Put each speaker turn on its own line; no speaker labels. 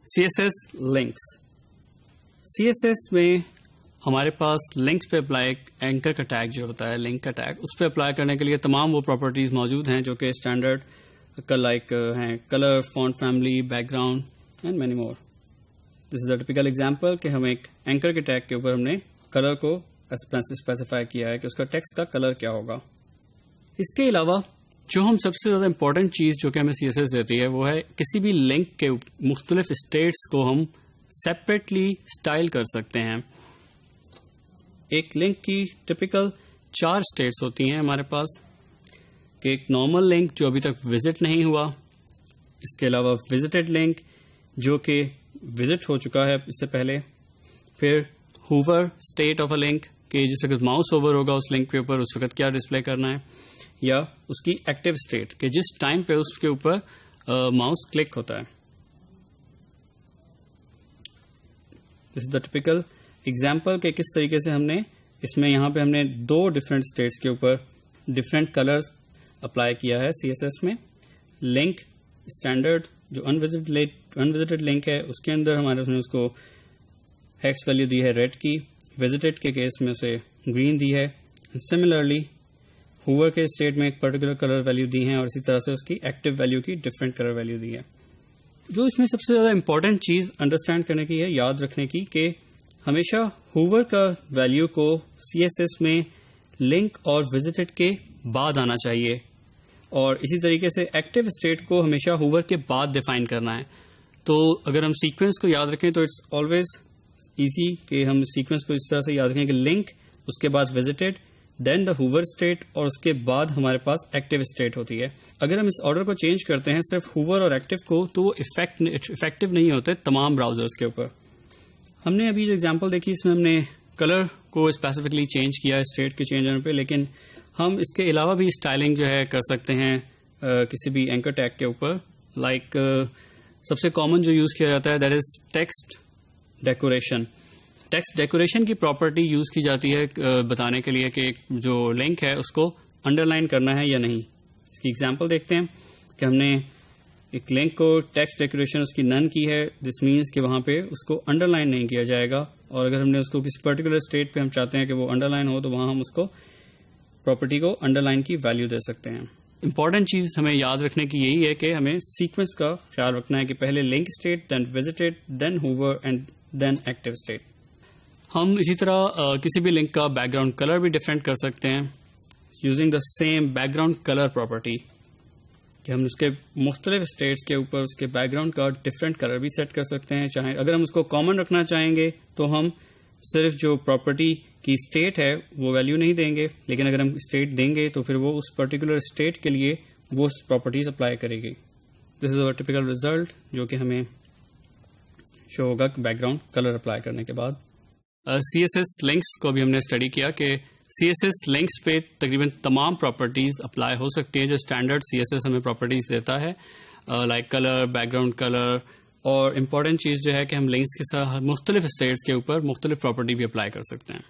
CSS links. CSS میں ہمارے پاس links پہ اپلائی اینکر کا ٹیگ جو ہوتا ہے لنک کا ٹیگ اس پہ اپلائی کرنے کے لیے تمام وہ پراپرٹیز موجود ہیں جو کہ اسٹینڈرڈ لائک ہیں colour font family back ground and many more. This is a typical example کہ ہم ایک اینکر کے ٹیگ کے اوپر ہم نے کلر کو اسپیسیفائی کیا ہے کہ اس کا ٹیکسٹ کا کلر کیا ہوگا. اس کے علاوہ جو ہم سب سے زیادہ امپورٹنٹ چیز جو کہ ہمیں CSS دیتی ہے وہ ہے کسی بھی لنک کے مختلف اسٹیٹس کو ہم سیپریٹلی اسٹائل کر سکتے ہیں. ایک لنک کی ٹپیکل 4 اسٹیٹس ہوتی ہیں ہمارے پاس کہ ایک نارمل لنک جو ابھی تک وزٹ نہیں ہوا, اس کے علاوہ وزٹڈ لنک جو کہ وزٹ ہو چکا ہے اس سے پہلے, پھر ہوور اسٹیٹ آف اے لنک کہ جس وقت ماؤس اوور ہوگا اس لنک کے اوپر اس وقت کیا ڈسپلے کرنا ہے, یا اس کی ایکٹیو اسٹیٹ کہ جس ٹائم پہ اس کے اوپر ماؤس کلک ہوتا ہے. دس از دا ٹپیکل ایگزامپل کہ کس طریقے سے ہم نے اس میں یہاں پہ ہم نے 2 ڈفرینٹ اسٹیٹس کے اوپر ڈفرینٹ کلرز اپلائی کیا ہے CSS میں. لنک اسٹینڈرڈ جو انوزٹڈ لنک ہے اس کے اندر ہمارے نے اس کو ہیکس ویلیو دی ہے ریڈ کی, وزٹڈ کے کیس میں اسے گرین دی ہے. سملرلی ہوور کے اسٹیٹ میں ایک پرٹیکولر کلر ویلیو دی ہیں اور اسی طرح سے اس کی ایکٹیو ویلیو کی ڈفرینٹ کلر ویلیو دی ہے. جو اس میں سب سے زیادہ امپورٹنٹ چیز انڈرسٹینڈ کرنے کی ہے, یاد رکھنے کی, کہ ہمیشہ ہوور کا ویلیو کو CSS میں لنک اور وزٹڈ کے بعد آنا چاہیے, اور اسی طریقے سے ایکٹیو اسٹیٹ کو ہمیشہ ہوور کے بعد ڈیفائن کرنا ہے. تو اگر ہم سیکوینس کو یاد رکھیں تو اٹس آلویز ایزی کہ ہم سیکوینس کو اس طرح سے یاد رکھیں کہ لنک, اس کے بعد وزٹڈ, دین دا ہوور اسٹیٹ, اور اس کے بعد ہمارے پاس ایکٹیو اسٹیٹ ہوتی ہے. اگر ہم اس آرڈر کو چینج کرتے ہیں صرف ہوور اور ایکٹیو کو تو وہ افیکٹو نہیں ہوتے تمام براؤزرز کے اوپر. ہم نے ابھی جو ایگزامپل دیکھی اس میں ہم نے کلر کو اسپیسیفکلی چینج کیا ہے اسٹیٹ کے چینج ہونے پہ, لیکن ہم اس کے علاوہ بھی اسٹائلنگ جو ہے کر سکتے ہیں کسی بھی اینکر ٹیگ کے اوپر. لائک سب سے کامن جو یوز کیا جاتا ہے that is text decoration. Text decoration کی پراپرٹی یوز کی جاتی ہے بتانے کے لیے کہ جو لنک ہے اس کو انڈر لائن کرنا ہے یا نہیں. اس کی ایگزامپل دیکھتے ہیں کہ ہم نے ایک لنک کو ٹیکسٹ ڈیکوریشن اس کی نن کی ہے. دس مینس کہ وہاں پہ اس کو انڈر لائن نہیں کیا جائے گا, اور اگر ہم نے اس کو کسی پرٹیکولر اسٹیٹ پہ ہم چاہتے ہیں کہ وہ انڈر لائن ہو تو وہاں ہم اس کو پراپرٹی کو انڈر لائن کی ویلیو دے سکتے ہیں. امپورٹنٹ چیز ہمیں یاد رکھنے کی یہی ہے کہ ہمیں سیکوینس کا خیال رکھنا ہے کہ پہلے link state, then visited, then hover and then active state. ہم اسی طرح کسی بھی لنک کا بیک گراؤنڈ کلر بھی ڈفرینٹ کر سکتے ہیں using the same background colour property, کہ ہم اس کے مختلف اسٹیٹس کے اوپر اس کے بیک گراؤنڈ کا ڈفرینٹ کلر بھی سیٹ کر سکتے ہیں. چاہے اگر ہم اس کو کامن رکھنا چاہیں گے تو ہم صرف جو پراپرٹی کی اسٹیٹ ہے وہ ویلیو نہیں دیں گے, لیکن اگر ہم اسٹیٹ دیں گے تو پھر وہ اس پرٹیکولر اسٹیٹ کے لیے وہ پراپرٹیز اپلائی کرے گی. دس از اوور ٹیپیکل ریزلٹ جو کہ ہمیں شو ہوگا بیک گراؤنڈ کلر اپلائی کرنے کے بعد. CSS لنکس کو بھی ہم نے اسٹڈی کیا کہ CSS لنکس پہ تقریباً تمام پراپرٹیز اپلائی ہو سکتی ہیں جو اسٹینڈرڈ CSS ہمیں پراپرٹیز دیتا ہے, like colour, back ground colour, اور امپورٹنٹ چیز جو ہے کہ ہم لنکس کے ساتھ مختلف اسٹیٹس کے اوپر مختلف پراپرٹی بھی اپلائی کر سکتے ہیں.